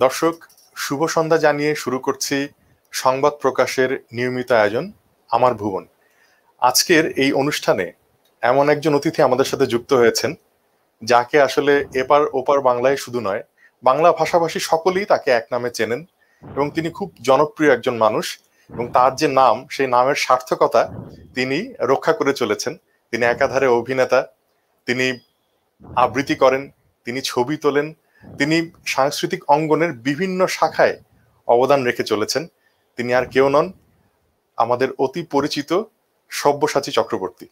দর্শক, শুভ সন্ধ্যা জানিয়ে শুরু করছি সংবাদ প্রকাশের নিয়মিত আয়োজন আমার ভুবন। আজকের এই অনুষ্ঠানে এমন একজন অতিথি আমাদের সাথে যুক্ত হয়েছেন, যাকে আসলে এপার ওপার বাংলায় শুধু নয়, বাংলা ভাষাভাষী সকলেই তাকে এক নামে চেনেন এবং তিনি খুব জনপ্রিয় একজন মানুষ। এবং তার যে নাম, সেই নামের সার্থকতা তিনি রক্ষা করে চলেছেন। তিনি একাধারে অভিনেতা, তিনি আবৃত্তি করেন, তিনি ছবি তোলেন, তিনি সাংস্কৃতিক অঙ্গনের বিভিন্ন শাখায় অবদান রেখে চলেছেন। তিনি আর কেউ নন, আমাদের অতি পরিচিত সব্যসাচী চক্রবর্তী।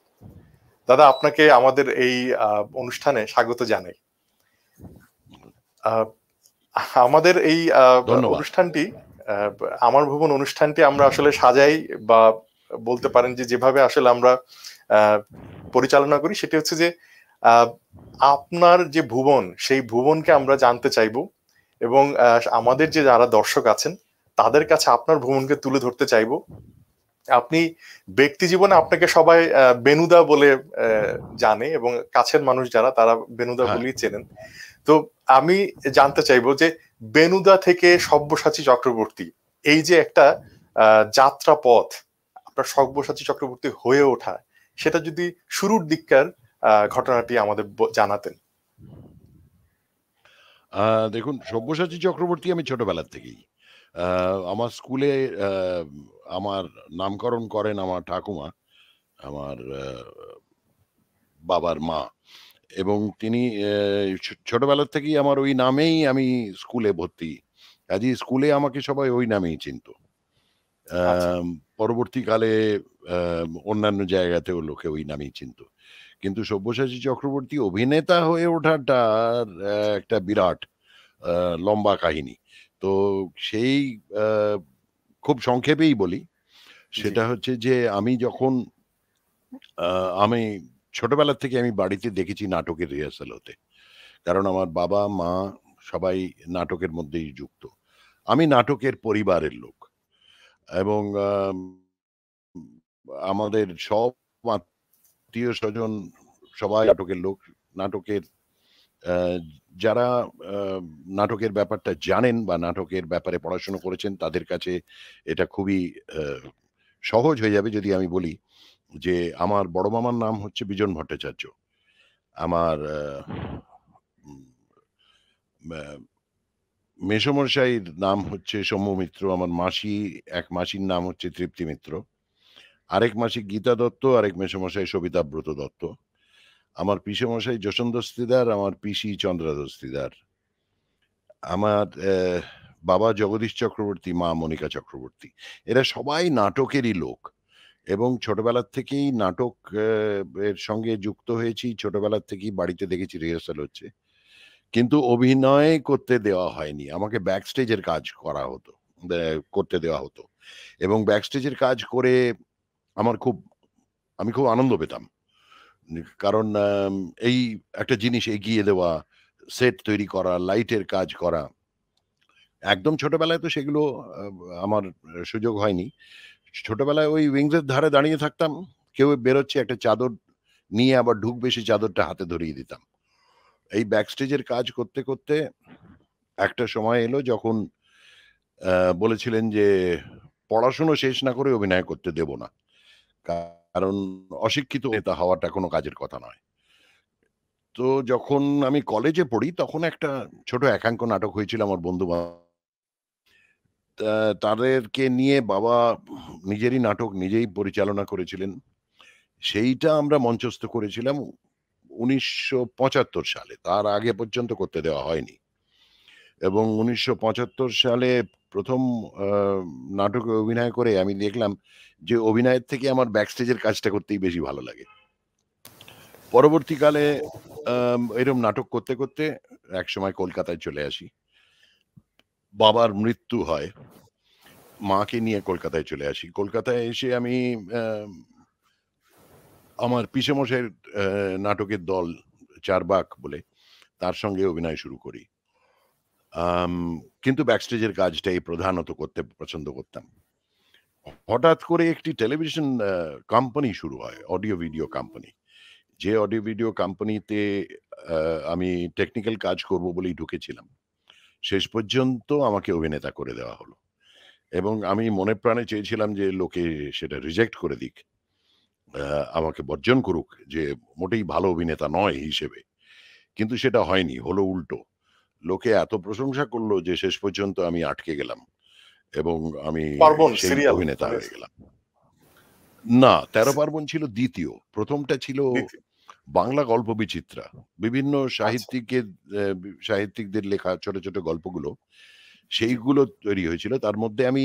দাদা, আপনাকে আমাদের এই অনুষ্ঠানে স্বাগত জানাই। আমাদের এই অনুষ্ঠানটি, আমার ভুবন অনুষ্ঠানটি আমরা আসলে সাজাই বা বলতে পারেন যে যেভাবে আসলে আমরা পরিচালনা করি, সেটি হচ্ছে যে আপনার যে ভুবন, সেই ভুবনকে আমরা জানতে চাইবো এবং আমাদের যে যারা দর্শক আছেন তাদের কাছে আপনার ভুবনকে তুলে ধরতে চাইবো। আপনি ব্যক্তি জীবনে আপনাকে সবাই বেনুদা বলে জানে এবং কাছের মানুষ যারা তারা বেনুদা বলেই চেনেন। তো আমি জানতে চাইবো যে বেনুদা থেকে সব্যসাচী চক্রবর্তী, এই যে একটা যাত্রা পথ, আপনার সব্যসাচী চক্রবর্তী হয়ে ওঠা, সেটা যদি শুরুর দিককার ঘটনাটি আমাদের জানাতেন। দেখুন, সব্যসাচী চক্রবর্তী আমি ছোটবেলার থেকেই। আমার স্কুলে আমার নামকরণ করেন আমার ঠাকুমা, আমার বাবার মা, এবং তিনি ছোটবেলার থেকেই আমার ওই নামেই আমি স্কুলে ভর্তি। কাজেই স্কুলে আমাকে সবাই ওই নামেই চিনত। পরবর্তীকালে অন্যান্য জায়গাতেও লোকে ওই নামেই চিনত, কিন্তু সব্যসাচী চক্রবর্তী অভিনেতা হয়ে ওঠাটা একটা বিরাট লম্বা কাহিনী। তো সেই খুব সংক্ষেপেই বলি, সেটা হচ্ছে যে আমি যখন আমি ছোটবেলার থেকে আমি বাড়িতে দেখেছি নাটকের রিহার্সাল হতে, কারণ আমার বাবা মা সবাই নাটকের মধ্যেই যুক্ত। আমি নাটকের পরিবারের লোক এবং আমাদের সব আত্মীয় স্বজন সবাই নাটকের লোক। নাটকের যারা নাটকের ব্যাপারটা জানেন বা নাটকের ব্যাপারে পড়াশোনা করেছেন, তাদের কাছে এটা খুবই সহজ হয়ে যাবে যদি আমি বলি যে আমার বড় মামার নাম হচ্ছে বিজন ভট্টাচার্য, আমার মেসোমশাইয়ের নাম হচ্ছে সৌম্য মিত্র, আমার মাসি এক মাসির নাম হচ্ছে তৃপ্তি মিত্র, আরেক মাসি গীতা দত্ত, আরেক মেসোমশাই সবিতাব্রত দত্ত, আমার পিসেমশাই যশন দস্তিদার, আমার পিসি চন্দ্রা দস্তিদার, আমার বাবা জগদীশ চক্রবর্তী, মা মনিকা চক্রবর্তী। এরা সবাই নাটকেরই লোক এবং ছোটবেলার থেকেই নাটক এর সঙ্গে যুক্ত হয়েছি। ছোটবেলার থেকেই বাড়িতে দেখেছি রিহার্সাল হচ্ছে, কিন্তু অভিনয় করতে দেওয়া হয়নি। আমাকে ব্যাক স্টেজের কাজ করা হতো, করতে দেওয়া হতো, এবং ব্যাক স্টেজের কাজ করে আমি খুব আনন্দ পেতাম। কারণ এই একটা জিনিস এগিয়ে দেওয়া, সেট তৈরি করা, লাইটের কাজ করা, একদম ছোটবেলায় তো সেগুলো আমার সুযোগ হয়নি। ছোটবেলায় ওই উইংসের ধারে দাঁড়িয়ে থাকতাম, কেউ বেরোচ্ছে একটা চাদর নিয়ে আবার ঢুকবে, সেই চাদরটা হাতে ধরিয়ে দিতাম। এই ব্যাক স্টেজের কাজ করতে করতে একটা সময় এলো যখন বলেছিলেন যে পড়াশুনো শেষ না করে অভিনয় করতে দেব না, কারণ অশিক্ষিত নেতা হওয়াটা কোনো কাজের কথা নয়। তো যখন আমি কলেজে পড়ি তখন একটা ছোট একাঙ্ক নাটক হয়েছিল আমার বন্ধু তাদেরকে নিয়ে। বাবা নিজেরই নাটক নিজেই পরিচালনা করেছিলেন, সেইটা আমরা মঞ্চস্থ করেছিলাম 1975 সালে। তার আগে পর্যন্ত করতে দেওয়া হয়নি, এবং 1975 সালে প্রথম নাটকে অভিনয় করে আমি দেখলাম যে অভিনয়ের থেকে আমার ব্যাক স্টেজের কাজটা করতেই বেশি ভালো লাগে। পরবর্তীকালে এরকম নাটক করতে করতে একসময় কলকাতায় চলে আসি। বাবার মৃত্যু হয়, মাকে নিয়ে কলকাতায় চলে আসি। কলকাতায় এসে আমি আমার পিসেমশাইয়ের নাটকের দল চারবাক বলে, তার সঙ্গে অভিনয় শুরু করি। কিন্তু ব্যাকস্টেজের কাজটাই প্রধানত করতে পছন্দ করতাম। হঠাৎ করে একটি টেলিভিশন কোম্পানি শুরু হয়, অডিও ভিডিও কোম্পানি। যে অডিও ভিডিও কোম্পানিতে আমি টেকনিক্যাল কাজ করব বলেই ঢুকেছিলাম। শেষ পর্যন্ত আমাকে অভিনেতা করে দেওয়া হলো। এবং আমি মনে প্রাণে চেয়েছিলাম যে লোকে সেটা রিজেক্ট করে দিক। আমাকে বর্জন করুক যে মোটেই ভালো অভিনেতা নয় হিসেবে। কিন্তু সেটা হয়নি, হলো উল্টো। লোকে এত প্রশংসা করল যে শেষ পর্যন্ত আমি আটকে গেলাম এবং আমি পার্বণ সেই সিরিয়াল অভিনেতা মানে হয়ে গেলাম। না, ১৩ পার্বণ ছিল ২য়। ১ম টা ছিল দ্বিতীয়। বাংলা গল্প বিচিত্রা। বিভিন্ন আচ্ছা সাহিত্যিকদের লেখা ছোট, ছোট গল্পগুলো, সেইগুলো তৈরি হয়েছিল। তার মধ্যে আমি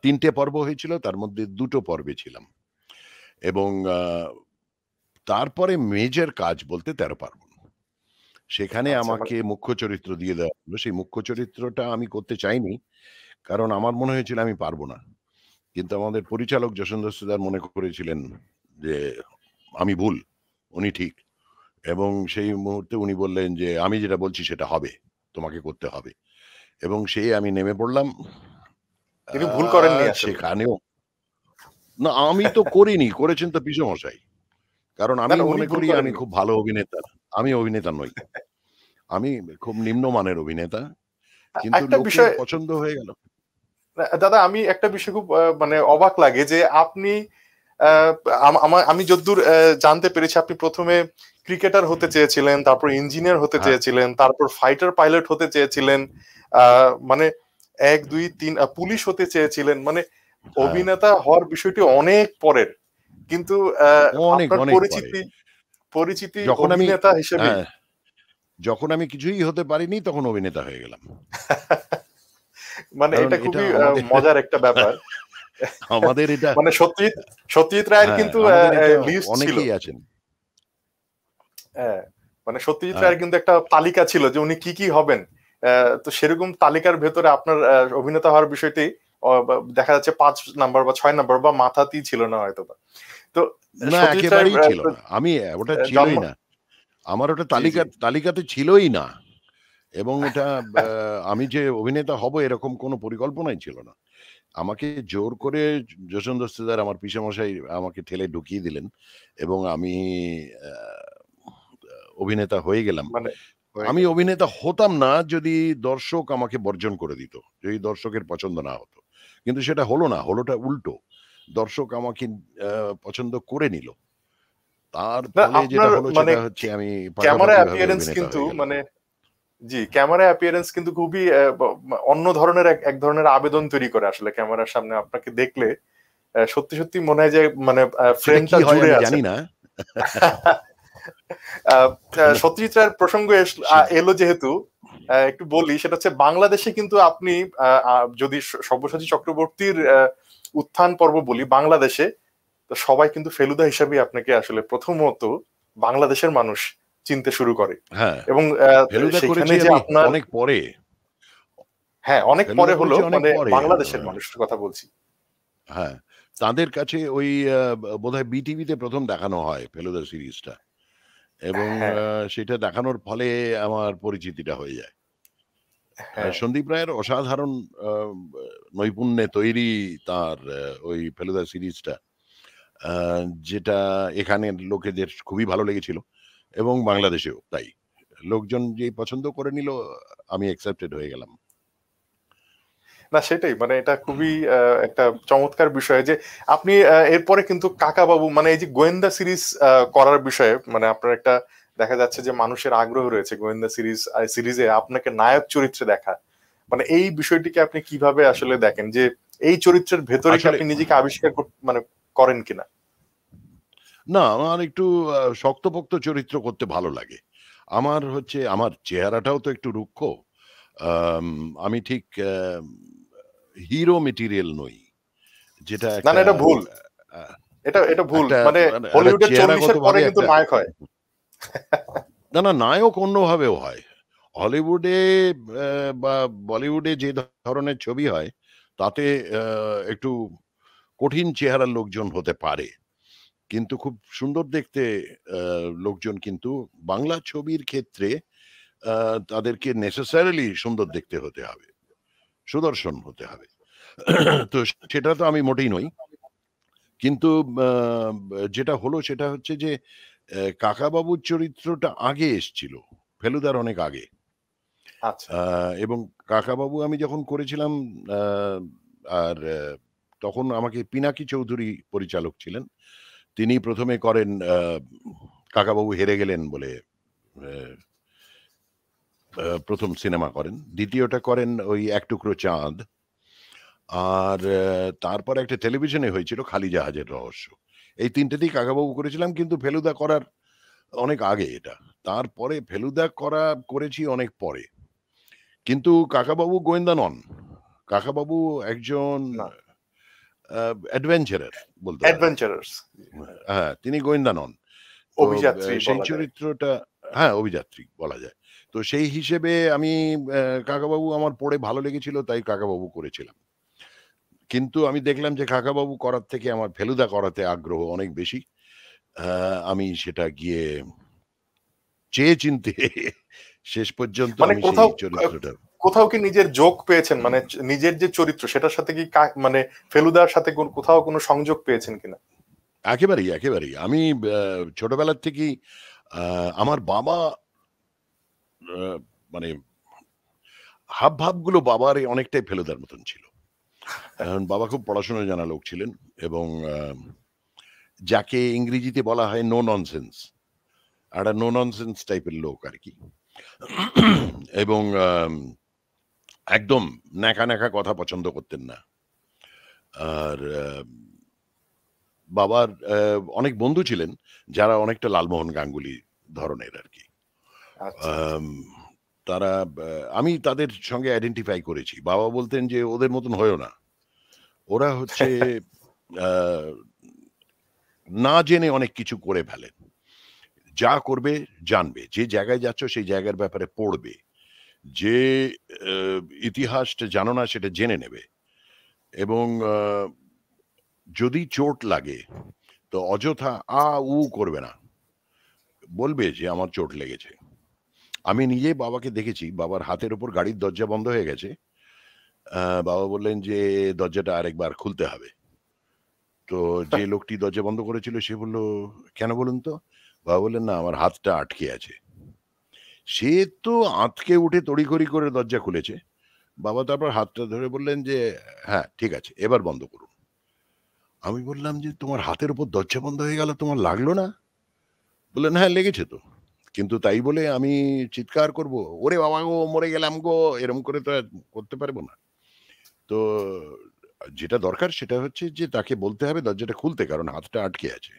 ৩ টে পর্ব হয়েছিল, তার মধ্যে ২ টো পর্বে ছিলাম। এবং তারপরে মেজর কাজ বলতে ১৩ পার্বণ। সেখানে আচ্ছা মানে আমাকে মুখ্য চরিত্র দিয়ে দেওয়া হলো। সেই মুখ্য চরিত্রটা আমি করতে চাইনি। কারণ আমার মনে হয়েছিল আমি পারব না। কিন্তু আমাদের পরিচালক যশোন্দর সুদার মনে করেছিলেন যে আমি ভুল, উনি ঠিক। এবং সেই মুহূর্তে উনি বললেন যে, "আমি যেটা বলছি সেটা হবে। তোমাকে করতে হবে।" এবং সেই আমি নেমে পড়লাম। তিনি ভুল করেননি আসলে। সেখানেও না আমি তো করিনি, করেছেন তো পিসেমশাই। কারণ না, আমি না উনি মনে ভুল করি আমি করেননি। খুব ভালো অভিনেতা। আমি অভিনেতা নই। আমি খুব নিম্নমানের অভিনেতা। কিন্তু একটা লোকের বিষয় পছন্দ হয়ে গেল। দাদা, আমি একটা বিষয় খুব মানে অবাক লাগে যে আপনি আমি যদ্দূর জানতে পেরেছি আপনি প্রথমে ক্রিকেটার হতে চেয়েছিলেন, তারপর ইঞ্জিনিয়ার হতে হ্যাঁ, চেয়েছিলেন, তারপর ফাইটার পাইলট হতে চেয়েছিলেন, মানে ১, ২, ৩ পুলিশ হতে চেয়েছিলেন। মানে হ্যাঁ। অভিনেতা হওয়ার বিষয়টি অনেক পরের। কিন্তু অনেক, আপনার অনেক পরে। পরিচিতি পরিচিতি যখন আমি অভিনেতা হিসেবেই। হ্যাঁ, যখন আমি কিছুই হতে পারিনি তখন অভিনেতা হয়ে গেলাম। মানে কারণ এটা এটা খুবই আমাদের মজার একটা ব্যাপার। আমাদের এটা মানে সত্যজিৎ রায়ের হ্যাঁ, কিন্তু আমাদের এটা লিস্ট ছিল। অনেকেই আছেন। হ্যাঁ, মানে সত্যজিৎ হ্যাঁ, রায়ের কিন্তু একটা তালিকা ছিল যে উনি কি কি হবেন। তো সেরকম তালিকার ভেতরে আপনার অভিনেতা হওয়ার বিষয়টি দেখা যাচ্ছে ৫ নাম্বার বা ৬ নাম্বার বা মাথাতেই ছিল না হয়তোবা। তো না সত্যজিৎ রায়ের একেবারেই ছিল না। আমি ওটা জন্ম ছিলই না। আমার ওটা জি, জি। তালিকাতে ছিলই না। এবং এটা আমি যে অভিনেতা হব এরকম কোনো পরিকল্পনাই ছিল না। আমাকে জোর করে যশোন্দর দস্তিদার আমার পিসেমশাই আমাকে ঠেলে ঢুকিয়ে দিলেন এবং আমি আ অভিনেতা হয়ে গেলাম। মানে হয়ে আমি গেল। অভিনেতা হতাম না যদি দর্শক আমাকে বর্জন করে দিত। যদি দর্শকের পছন্দ না হতো। কিন্তু সেটা হলো না, হলোটা উল্টো। দর্শক আমাকে আ পছন্দ করে নিল। তার না ফলে যেটা আপনার হলো মানে সেটা হচ্ছে আমি ক্যামেরা পাকাপাকিভাবে অ্যাপিয়ারেন্স অভিনেতা কিন্তু হয়ে গেলাম। মানে জি, ক্যামেরা অ্যাপিয়ারেন্স কিন্তু খুবই অন্য ধরনের এক ধরনের আবেদন তৈরি করে আসলে ক্যামেরার সামনে আপনাকে দেখলে সত্যি, সত্যি মনে হয় যে মানে সেটা কি ফ্রেমটা হয় জুড়ে আমি জানি আছেন। না। আ আ না সত্যজিৎ রায়ের প্রসঙ্গ সেটা এলো যেহেতু একটু বলি সেটা হচ্ছে বাংলাদেশে কিন্তু আপনি আ আ যদি সব্যসাচী চক্রবর্তীর উত্থান পর্ব বলি বাংলাদেশে, তো সবাই কিন্তু ফেলুদা হিসেবেই আপনাকে আসলে প্রথমত বাংলাদেশের মানুষ চিনতে শুরু করে। হ্যাঁ, এবং ফেলুদা সেখানে করেছি যে আমি আপনার অনেক পরে। হ্যাঁ, অনেক ফেলুদা পরে হলো করেছি অনেক মানে পরে। বাংলাদেশের মানুষের কথা বলছি। হ্যাঁ, তাদের কাছে ওই বোধহয় বিটিভিতে ১ম দেখানো হয় ফেলুদা সিরিজটা এবং হ্যাঁ, সেটা দেখানোর ফলে আমার পরিচিতিটা হয়ে যায়। হ্যাঁ। সন্দীপ রায়ের অসাধারণ আ নৈপুণ্যে তৈরি তার ওই ফেলুদা সিরিজটা আ যেটা এখানের লোকেদের খুবই ভালো লেগেছিল এবং বাংলাদেশেও তাই। লোকজন যেই পছন্দ করে নিল আমি অ্যাকসেপ্টেড হয়ে গেলাম। না সেটাই মানে এটা খুবই একটা চমৎকার বিষয় যে আপনি এরপরে কিন্তু কাকাবাবু মানে এই যে গোয়েন্দা সিরিজ করার বিষয়ে মানে আপনার একটা দেখা যাচ্ছে যে মানুষের আগ্রহ রয়েছে গোয়েন্দা সিরিজে আপনাকে নায়ক চরিত্রে দেখা। মানে এই বিষয়টিকে আপনি কিভাবে আসলে দেখেন যে এই চরিত্রের ভেতরে কি আসলে আপনি নিজেকে আবিষ্কার মানে করেন কিনা? না, আমার একটু শক্তপোক্ত চরিত্র করতে ভালো লাগে। আমার হচ্ছে আমার চেহারাটাও তো একটু রুক্ষ। আম আমি ঠিক হিরো মেটেরিয়াল নই। যেটা না, না একটা এটা ভুল। আ এটা ভুল। একটা মানে মানে একটা হলিউডের ৪০ এর পরে চেহারাগতভাবে কিন্তু একটা নায়ক হয়। না, না নায়ক অন্যভাবেও হয়। হলিউডে বা বলিউডে যে ধরনের ছবি হয় তাতে আ একটু কঠিন চেহারার লোকজন হতে পারে। কিন্তু খুব সুন্দর দেখতে আ লোকজন কিন্তু বাংলা ছবির ক্ষেত্রে আ তাদেরকে নেসেসারিলি সুন্দর দেখতে হতে হবে। সুদর্শন হতে হবে। তো সেটা তো আমি মোটেই নই। কিন্তু আ যেটা হলো সেটা হচ্ছে যে কাকাবাবুর চরিত্রটা আগে এসছিল। ফেলুদার অনেক আগে। আচ্ছা। এবং কাকাবাবু আমি যখন করেছিলাম, আর তখন আমাকে পিনাকি চৌধুরী পরিচালক ছিলেন। তিনি ১ম এ করেন কাকাবাবু হেরে গেলেন বলে, অ্যা ১ম সিনেমা করেন। ২য় টা করেন ওই 'এক টুকরো চাঁদ'। আর তারপরে একটা টেলিভিশনে হয়েছিল 'খালি জাহাজের রহস্য'। এই ৩ টেতেই কাকাবাবু করেছিলাম, কিন্তু ফেলুদা করার অনেক আগে এটা। তারপরে ফেলুদা করেছি অনেক পরে। কিন্তু কাকাবাবু গোয়েন্দা নন। কাকাবাবু একজন না, অ্যাডভেঞ্চারার বলতে পারেন। অ্যাডভেঞ্চারার্স। হ্যাঁ, তিনি গোয়েন্দা নন। তো অভিযাত্রী সেই বলা যায়। চরিত্রটা, হ্যাঁ, অভিযাত্রী বলা যায়। তো সেই হিসেবে আমি কাকাবাবু আমার পড়ে ভালো লেগেছিল, তাই কাকাবাবু করেছিলাম। কিন্তু আমি দেখলাম যে কাকাবাবু করার থেকে আমার ফেলুদা করাতে আগ্রহ অনেক বেশি। আ আমি সেটা গিয়ে চেয়ে চিন্তে শেষ পর্যন্ত মানে আমি সেই কোথাও চরিত্রটা, কোথাও কি নিজের যোগ পেয়েছেন, মানে নিজের যে চরিত্র সেটার সাথে কি মানে ফেলুদার সাথে কোথাও কোনো সংযোগ পেয়েছেন কিনা? একেবারেই, একেবারেই। আমি ছোটবেলার থেকেই আ আমার বাবা, আ মানে হাবভাবগুলো বাবার অনেকটাই ফেলুদার মতন ছিল। কারণ বাবা খুব পড়াশোনা জানা লোক ছিলেন এবং যাকে ইংরেজিতে বলা হয় নো ননসেন্স। একটা নো ননসেন্স টাইপের লোক আরকি। এবং একদম ন্যাকা, ন্যাকা কথা পছন্দ করতেন না। আর বাবার অনেক বন্ধু ছিলেন যারা অনেকটা লালমোহন গাঙ্গুলি ধরনের আরকি। আচ্ছা, আচ্ছা। আম তারা, আমি তাদের সঙ্গে আইডেন্টিফাই করেছি। বাবা বলতেন যে, "ওদের মতন হইও না। ওরা হচ্ছে আ না জেনে অনেক কিছু করে ফেলে। যা করবে জানবে। যে জায়গায় যাচ্ছ সেই জায়গার ব্যাপারে পড়বে। যে অ্যা ইতিহাসটা জানো না সেটা জেনে নেবে। এবং যদি চোট লাগে তো অযথা উ করবে না। বলবে যে আমার চোট লেগেছে।" আমি নিজে বাবাকে দেখেছি, বাবার হাতের উপর গাড়ির দরজা বন্ধ হয়ে গেছে। আ বাবা বললেন যে, "দরজাটা আরেকবার খুলতে হবে।" তো যে লোকটি দরজা বন্ধ করেছিল সে বলল, "কেন বলুন তো?" বাবা বললেন, "না, আমার হাতটা আটকে আছে।" সে তো আঁতকে উঠে তড়িঘড়ি করে দরজা খুলেছে। বাবা তারপর হাতটা ধরে বললেন যে, "হ্যাঁ, ঠিক আছে, এবার বন্ধ করুন।" আমি বললাম যে, "তোমার হাতের উপর দরজা বন্ধ হয়ে গেল, তোমার লাগলো না?" বললেন, "হ্যাঁ, লেগেছে তো। কিন্তু তাই বলে আমি চিৎকার করব, 'ওরে বাবা গো! মরে গেলাম গো!' এরকম করে তো আর করতে পারব না।" তো যেটা দরকার সেটা হচ্ছে যে তাকে বলতে হবে দরজাটা খুলতে, কারণ হাতটা আটকে আছে।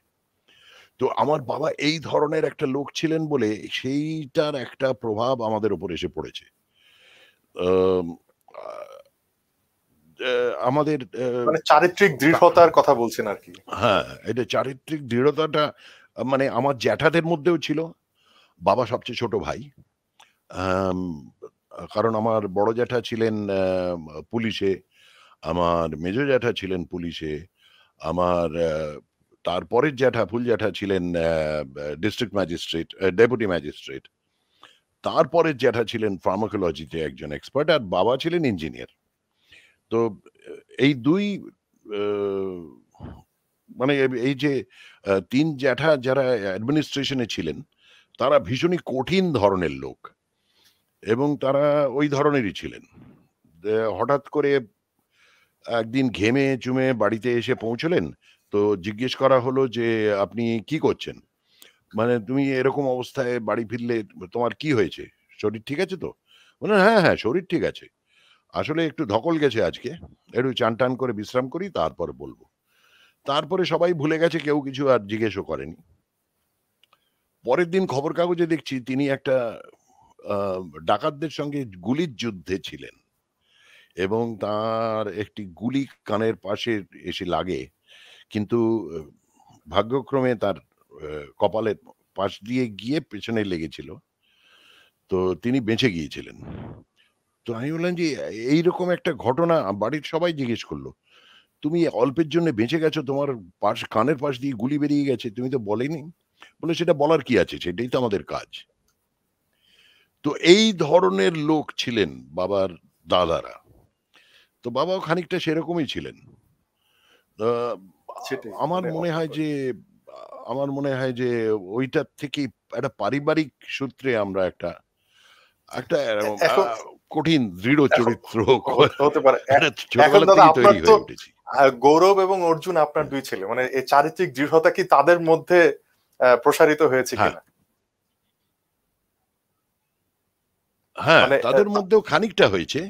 তো আমার বাবা এই ধরনের একটা লোক ছিলেন বলে সেইটার একটা প্রভাব আমাদের উপর এসে পড়েছে। আম আ আমাদের মানে চারিত্রিক কা দৃঢ়তার কথা বলছেন আরকি। হ্যাঁ, এটা চারিত্রিক দৃঢ়তাটা মানে আমার জ্যাঠাদের মধ্যেও ছিল। বাবা সবচেয়ে ছোট ভাই। আম কারণ আমার বড় জ্যাঠা ছিলেন পুলিশে, আমার মেজো জ্যাঠা ছিলেন পুলিশে, আমার তারপরের জ্যাঠা, ফুল জ্যাঠা ছিলেন ডিস্ট্রিক্ট ম্যাজিস্ট্রেট, ডেপুটি ম্যাজিস্ট্রেট। তারপরের জ্যাঠা ছিলেন ফার্মাকোলজিতে একজন এক্সপার্ট, আর বাবা ছিলেন ইঞ্জিনিয়ার। তো এই ২ আ মানে এই যে ৩ জ্যাঠা যারা অ্যাডমিনিস্ট্রেশন এ ছিলেন, তারা ভীষণই কঠিন ধরনের লোক এবং তারা ওই ধরনেরই ছিলেন। হঠাৎ করে একদিন ঘেমে চুমে বাড়িতে এসে পৌঁছলেন। তো জিজ্ঞেস করা হলো যে, "আপনি কি করছেন? মানে তুমি এরকম অবস্থায় বাড়ি ফিরলে তোমার কি হয়েছে? শরীর ঠিক আছে তো?" বললেন, "হ্যাঁ, হ্যাঁ, শরীর ঠিক আছে। আসলে একটু ধকল গেছে আজকে। একটু চান-টান করে বিশ্রাম করি, তারপর বলব।" তারপরে সবাই ভুলে গেছে, কেউ কিছু আর জিজ্ঞেসও করেনি। পরের দিন খবর কাগজে দেখছি তিনি একটা আ ডাকাতদের সঙ্গে গুলির যুদ্ধে ছিলেন এবং তার একটি গুলি কানের পাশে এসে লাগে। কিন্তু আ ভাগ্যক্রমে তার কপালের পাশ দিয়ে গিয়ে পেছনে লেগেছিল। তো তিনি বেঁচে গিয়েছিলেন। তো আমি বললাম যে, "এইরকম একটা ঘটনা", বাড়ির সবাই জিজ্ঞেস করল, "তুমি অল্পের জন্য বেঁচে গেছো, তোমার কানের পাশ দিয়ে গুলি বেরিয়ে গেছে, তুমি তো বলেনি?" বলল, "সেটা বলার কি আছে? সেটাই তো আমাদের কাজ।" তো এই ধরনের লোক ছিলেন বাবার দাদারা। তো বাবাও খানিকটা সেরকমই ছিলেন। আ সেটাই আমার মানে মনে হয় যে আমার মনে হয় যে ওইটার থেকেই একটা পারিবারিক সূত্রে আমরা একটা একটা এখন কঠিন দৃঢ় এখন চরিত্র হতে পারে। এখন ছোটবেলা দাদা থেকেই আপনার তৈরি তো হয়ে উঠেছি। গৌরব এবং অর্জুন আপনার 2 ছেলে, মানে এই চারিত্রিক দৃঢ়তা কি তাদের মধ্যে প্রসারিত হয়েছে হ্যাঁ, কিনা? হ্যাঁ, মানে তাদের মধ্যেও খানিকটা হয়েছে।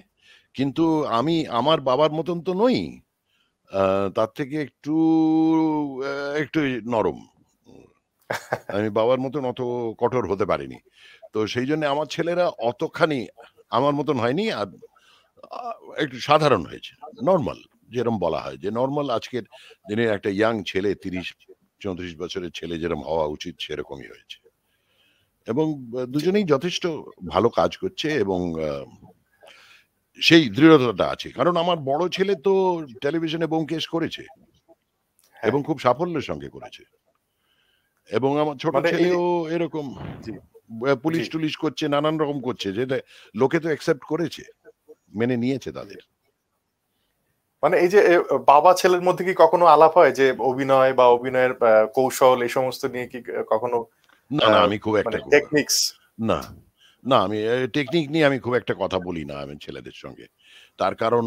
কিন্তু আমি আমার বাবার মতন তো নই। তার থেকে একটু নরম। আমি বাবার মতন অত কঠোর হতে পারিনি। তো সেইজন্য আমার ছেলেরা অতখানি আমার মতন হয়নি। আর আ একটু সাধারণ হয়েছে। নরমাল, যেরম বলা হয় যে নরমাল আজকের দিনের একটা ইয়াং ছেলে ৩০-৩৪ বছরের ছেলে যেরম হওয়া উচিত সেরকমই হয়েছে। এবং দুজনেই যথেষ্ট ভালো কাজ করছে এবং সেই দৃঢ়তাটা আছে। কারণ আমার বড় ছেলে তো টেলিভিশনে ব্যোমকেশ করেছে হ্যাঁ, এবং খুব সাফল্যের সঙ্গে করেছে। এবং আমার ছোট মানে এই ছেলেও এরকম জি, জি। পুলিশ-টুলিশ করছে, নানান রকম করছে, যেটা লোকে তো অ্যাকসেপ্ট করেছে, মেনে নিয়েছে তাদের। মানে এই যে বাবা ছেলের মধ্যে কি কখনো আলাপ হয় যে অভিনয় বা অভিনয়ের কৌশল এই সমস্ত নিয়ে কি কখনো না, না, আমি খুব মানে একটা টেকনিক্স? না, না, আমি টেকনিক নিয়ে আমি খুব একটা কথা বলি না আমি ছেলেদের সঙ্গে। তার কারণ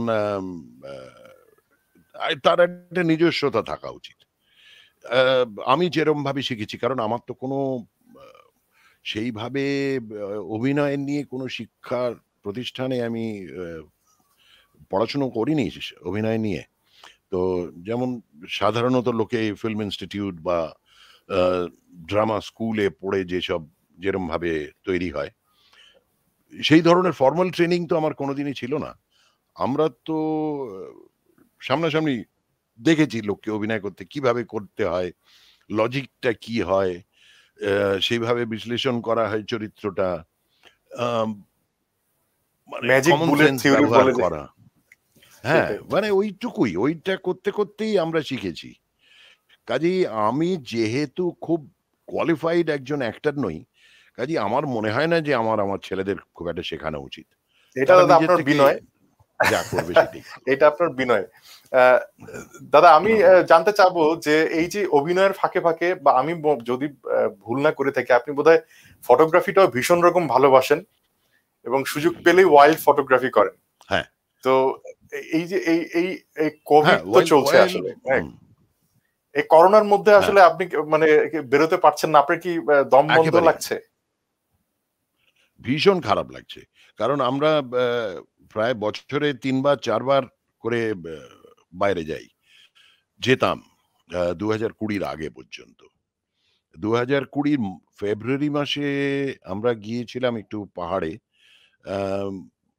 তার একটা নিজস্বতা থাকা উচিত। আ আমি যেরমভাবে শিখেছি, কারণ আমার তো কোনো আ সেইভাবে অভিনয় নিয়ে কোনো শিক্ষার প্রতিষ্ঠানে আমি আ পড়াশুনো করিনি অভিনয় নিয়ে। তো যেমন সাধারণত লোকে ফিল্ম ইনস্টিটিউট বা আ ড্রামা স্কুলে পড়ে যেরমভাবে তৈরি হয়, সেই ধরনের ফরমাল ট্রেনিং তো আমার কোনোদিনই ছিল না। আমরা তো আহ, সামনাসামনি দেখেছি লোককে অভিনয় করতে, কিভাবে করতে হয়, লজিকটা কি হয়, সেইভাবে বিশ্লেষণ করা হয় চরিত্রটা। আম মানে magic common bullet sense theory ব্যবহার বলে যে, করা। হ্যাঁ, সেটাই। মানে ওইটুকুই। ওইটা করতে, করতেই আমরা শিখেছি। কাজেই আমি যেহেতু খুব কোয়ালিফাইড একজন অ্যাক্টর নই, কাজেই আমার মনে হয় না যে আমার ছেলেদের খুব একটা শেখানো উচিত। এটা তারা দাদা নিজের আপনার থেকে বিনয়। যা করবে সেটাই ভালো। এটা আপনার বিনয়। আহ, দাদা আমি জানতে চাবো যে এই যে অভিনয়ের ফাঁকে ফাঁকে বা আমি যদি ভুল না করে থাকি, আপনি বোধহয় ফটোগ্রাফিটাও ভীষণ রকম ভালোবাসেন এবং সুযোগ পেলেই ওয়াইল্ড ফটোগ্রাফি করেন। হ্যাঁ, তো এই যে এই এই হ্যাঁ, কোভিড তো ওয়েল চলছে ওয়েল আসলে, হ্যাঁ, এই করোনার মধ্যে হ্যাঁ, আসলে আপনি মানে বেরোতে পারছেন না, আপনার কি দম বন্ধ একেবারেই না। লাগছে? ভীষণ খারাপ লাগছে। কারণ আমরা প্রায় বছরে ৩ বার ৪ বার করে বাইরে যাই। যেতাম ২০২০ র আগে পর্যন্ত। ২০২০ ফেব্রুয়ারি মাসে আমরা গিয়েছিলাম একটু পাহাড়ে। আম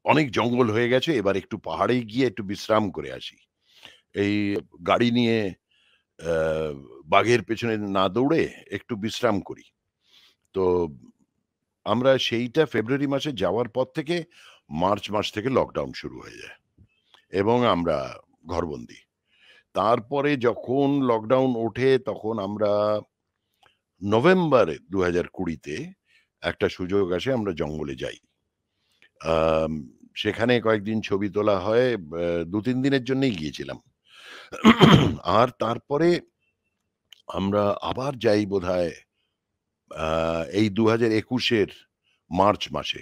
অনেক জঙ্গল হয়ে গেছে। এবার একটু পাহাড়ে গিয়ে একটু বিশ্রাম করে আসি। এই গাড়ি নিয়ে আ বাঘের পেছনে না দৌড়ে একটু বিশ্রাম করি। তো আমরা সেইটা ফেব্রুয়ারি মাসে যাওয়ার পর থেকে মার্চ মাস থেকে লকডাউন শুরু হয়ে যায় এবং আমরা ঘরবন্দি। তারপরে যখন লকডাউন ওঠে তখন আমরা নভেম্বরে ২০২০ তে একটা সুযোগ আসে আমরা জঙ্গলে যাই। আম সেখানে কয়েকদিন ছবি তোলা হয়। ২-৩ দিনের জন্যই গিয়েছিলাম। আর তারপরে আমরা আবার যাই বোধহয় আ এই ২০২১ এর মার্চ মাসে।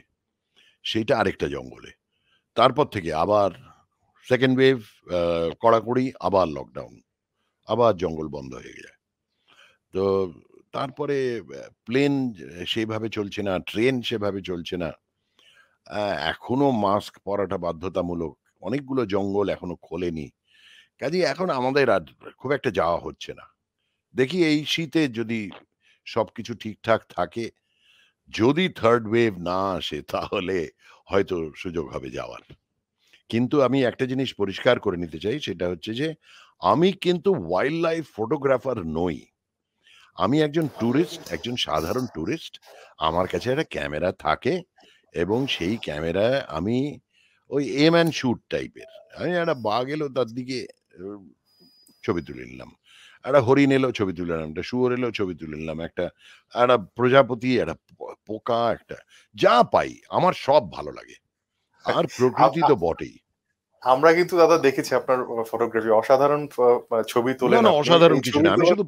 সেইটা আরেকটা জঙ্গলে। তারপর থেকে আবার 2nd ওয়েভ, আ কড়াকড়ি, আবার লকডাউন। আবার জঙ্গল বন্ধ হয়ে যায়। তো তারপরে প্লেন সেভাবে চলছে না, ট্রেন সেভাবে চলছে না। আ এখনো মাস্ক পরাটা বাধ্যতামূলক। অনেকগুলো জঙ্গল এখনো খোলেনি। কাজেই এখন আমাদের আর খুব একটা যাওয়া হচ্ছে না। দেখি এই শীতে যদি সবকিছু ঠিকঠাক থাকে, যদি 3rd ওয়েভ না আসে তাহলে হয়তো সুযোগ হবে যাওয়ার। কিন্তু আমি একটা জিনিস পরিষ্কার করে নিতে চাই, সেটা হচ্ছে যে আমি কিন্তু ওয়াইল্ড লাইফ ফটোগ্রাফার নই। আমি একজন টুরিস্ট, একজন সাধারণ টুরিস্ট। আমার কাছে একটা ক্যামেরা থাকে এবং সেই ক্যামেরায় আমি ওই এম অ্যান্ড শুট টাইপের। আমি একটা বাঘ এলো তার দিকে উ ছবি তুলে নিলাম। একটা হরিণ এলো ছবি তুলে নিলাম। একটা শুয়োর এলো ছবি তুলে নিলাম। একটা একটা প্রজাপতি, একটা পোকা, একটা যা পাই আমার সব ভালো লাগে। আর আ- প্রকৃতি তো আ- বটেই। আমরা কিন্তু দাদা দেখেছি আপনার ফটোগ্রাফি, অসাধারণ ছবি না তোলেন না আপনি। অসাধারণ এই কিছু ছবি না, আমি তোলার শুধু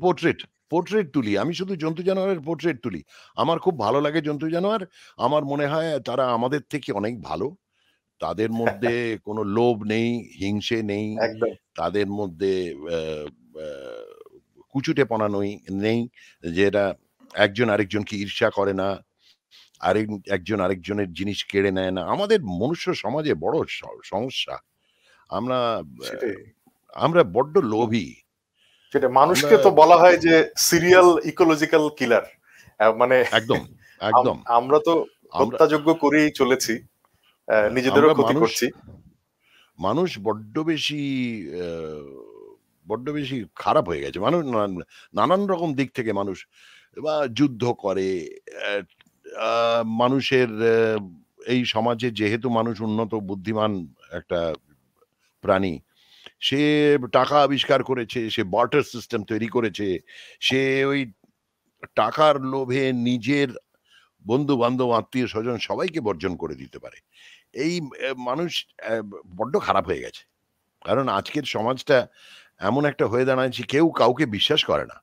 পোর্ট্রেট তুলি, আমি শুধু জন্তু জানোয়ারের পোর্ট্রেট তুলি। আমার খুব ভালো লাগে জন্তু জানোয়ার। আমার মনে হয় তারা আমাদের থেকে অনেক ভালো। তাদের মধ্যে কোনো লোভ নেই, হিংসে নেই, একদম তাদের মধ্যে আহ, আহ, কুচুটেপনা নেই, যেটা একজন আরেকজনকে ঈর্ষা করে না, একজন আরেকজনের জিনিস কেড়ে নেয় না। আমাদের মনুষ্য সমাজে বড় সমস্যা। আমরা সেটাই। আমরা বড্ড লোভী। সেটা আমরা মানুষকে তো বলা হয় যে সিরিয়াল ইকোলজিক্যাল কিলার। মানে একদম, একদম। আমরা তো আমরা হত্যাযজ্ঞ করেই চলেছি, আমরা নিজেদেরও ক্ষতি করছি। মানুষ বড্ড বেশি খারাপ হয়ে গেছে। মানুষ নানান রকম দিক থেকে মানুষ বা যুদ্ধ করে। অ্যা আ মানুষের এই সমাজে যেহেতু মানুষ উন্নত বুদ্ধিমান একটা প্রাণী, সে টাকা আবিষ্কার করেছে, সে বার্টার সিস্টেম তৈরি করেছে। সে ওই টাকার লোভে নিজের বন্ধু-বান্ধব, আত্মীয়-স্বজন সবাইকে বর্জন করে দিতে পারে। এই মানুষ বড্ড খারাপ হয়ে গেছে। কারণ আজকের সমাজটা এমন একটা হয়ে দাঁড়ায়ছে, কেউ কাউকে বিশ্বাস করে না।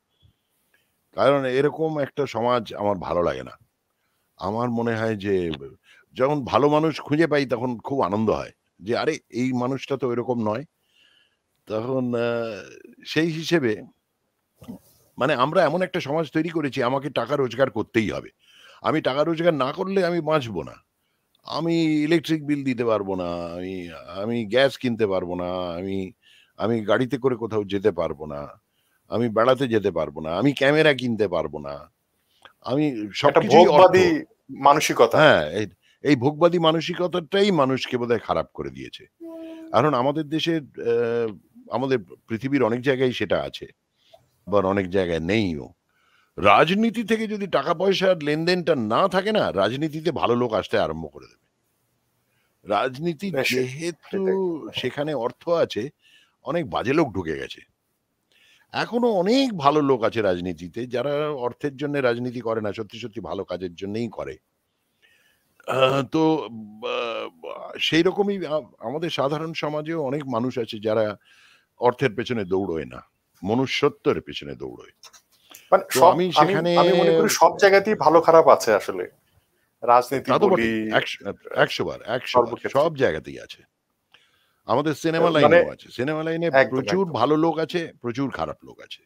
কারণ এরকম একটা সমাজ আমার ভালো লাগে না। আমার মনে হয় যে যখন ভালো মানুষ খুঁজে পাই তখন খুব আনন্দ হয়। যে আরে এই মানুষটা তো এরকম নয়। তখন সেই হিসেবে মানে আমরা এমন একটা সমাজ তৈরি করেছি আমাকে টাকা রোজগার করতেই হবে। আমি টাকা রোজগার না করলে আমি বাঁচব না। আমি ইলেকট্রিক বিল দিতে পারবো না। আমি আমি গ্যাস কিনতে পারবো না। আমি আমি গাড়িতে করে কোথাও যেতে পারবো না। আমি বেড়াতে যেতে পারবো না। আমি ক্যামেরা কিনতে পারবো না। আমি একটা সবকিছুই অর্থ। ভোগবাদী মানসিকতা। হ্যাঁ, এই ভোগবাদী মানসিকতাটাই মানুষকে বোধহয় খারাপ করে দিয়েছে। কারণ আমাদের দেশের আমাদের পৃথিবীর অনেক জায়গায় সেটা আছে। আবার অনেক জায়গায় নেইও। রাজনীতি থেকে যদি টাকা পয়সার লেনদেনটা না থাকে না, রাজনীতিতে ভালো লোক আসতে আরম্ভ করে দেবে। রাজনীতি যেহেতু সেটাই। সেখানে অর্থ আছে, অনেক বাজে লোক ঢুকে গেছে। এখনো অনেক ভালো লোক আছে রাজনীতিতে যারা অর্থের জন্য রাজনীতি করে না, সত্যি, সত্যি ভালো কাজের জন্যই করে। তো বা বা সেইরকমই আমাদের সাধারণ সমাজেও অনেক মানুষ আছে যারা অর্থের পেছনে দৌড়োয় না। মনুষ্যত্বের পেছনে দৌড়োয়। মানে তো সব আমি আমি সেখানে আমি মনে করি সব জায়গাতেই ভালো খারাপ আছে আসলে। রাজনীতি তা তো বলি, বটেই। ১০০ বার, ১০০ বার সর্বক্ষেত্রে। সব জায়গাতেই আছে। আমাদের সিনেমা মানে লাইনেও আছে। সিনেমা লাইনে একদম, প্রচুর একদম। ভালো লোক আছে, প্রচুর খারাপ লোক আছে।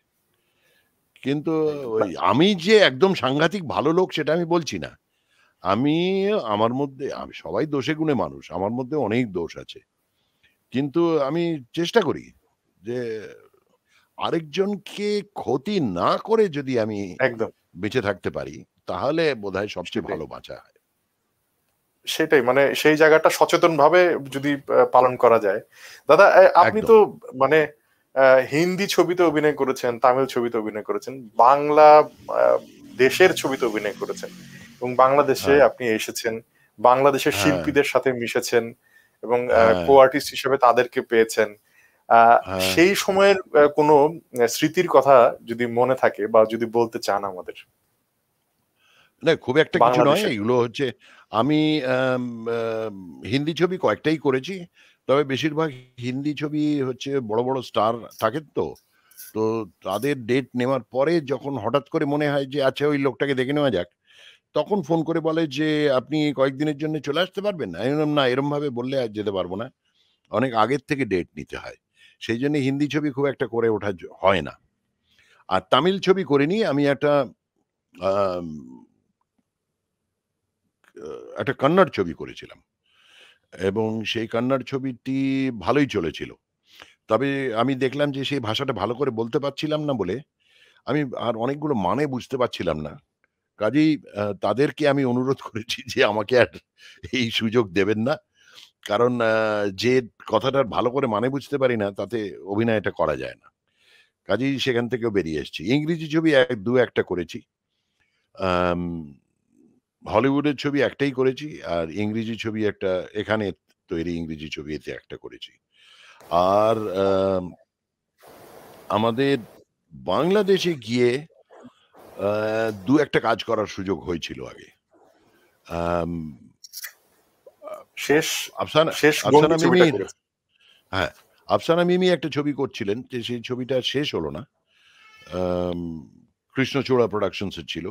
কিন্তু একদম। ওই আমি যে একদম সাংঘাতিক ভালো লোক সেটা আমি বলছি না। আমি আমার মধ্যে সবাই দোষে গুণে মানুষ। আমার মধ্যে অনেক দোষ আছে। কিন্তু আমি চেষ্টা করি যে আরেকজনকে ক্ষতি না করে যদি আমি একদম। বেঁচে থাকতে পারি, তাহলে বোধহয় সবচেয়ে সেটাই। ভালো বাঁচা হয়। সেটাই মানে সেই জায়গাটা সচেতনভাবে যদি পালন করা যায়। দাদা আপনি একদম। তো মানে হিন্দি ছবিতে অভিনয় করেছেন, তামিল ছবিতে অভিনয় করেছেন, বাংলা আ দেশের ছবিতে অভিনয় করেছেন এবং বাংলাদেশে হ্যাঁ, আপনি এসেছেন। বাংলাদেশের হ্যাঁ, শিল্পীদের সাথে মিশেছেন এবং হ্যাঁ, কো-আর্টিস্ট হিসেবে তাদেরকে পেয়েছেন। আ হ্যাঁ। সেই সময়ের কোনো স্মৃতির কথা যদি মনে থাকে বা যদি বলতে চান আমাদের না খুব একটা কিছু নয়। বাংলাদেশের। এগুলো হচ্ছে আমি আম আম হিন্দি ছবি কয়েকটাই করেছি। তবে বেশিরভাগ হিন্দি ছবি হচ্ছে বড়, বড় স্টার থাকেন তো। তো তাদের ডেট নেওয়ার পরে যখন হঠাৎ করে মনে হয় যে আচ্ছা ওই লোকটাকে দেখে নেওয়া যাক। তখন ফোন করে বলে যে, "আপনি কয়েকদিনের জন্য চলে আসতে পারবেন?" আমি বললাম, "না এরমভাবে বললে আর যেতে পারব না।" অনেক আগের থেকে ডেট নিতে হয়। সেইজন্য হিন্দি ছবি খুব একটা করে ওঠা হয় না। আর তামিল ছবি করিনি। আমি আম একটা কন্নড় ছবি করেছিলাম। এবং সেই কন্নড় ছবিটি ভালোই চলেছিল। তবে আমি দেখলাম যে সেই ভাষাটা ভালো করে বলতে পারছিলাম না বলে, আমি আর অনেকগুলো মানে বুঝতে পারছিলাম না। কাজেই তাদেরকে আমি অনুরোধ করেছি যে আমাকে আর এই সুযোগ দেবেন না। কারণ যে কথাটার ভালো করে মানে বুঝতে পারি না তাতে অভিনয়টা করা যায় না। কাজেই সেখান থেকেও বেরিয়ে এসেছি। ইংরেজি ছবি ২-১ টা করেছি। আম হলিউডের ছবি একটাই করেছি। আর ইংরেজি ছবি একটা এখানে তৈরি ইংরেজি ছবি এতে একটা করেছি। আর আমাদের বাংলাদেশে গিয়ে আ ২-১ টা কাজ করার সুযোগ হয়েছিল আগে। আম আ শেষ আফসানা শেষ আফসানা গন্ডি ছবিটা মিমির করেছেন। হ্যাঁ, আফসানা মিমি একটা ছবি করছিলেন, যে সেই ছবিটা শেষ হলো না। আম কৃষ্ণচূড়া প্রোডাকশনস এর ছিল।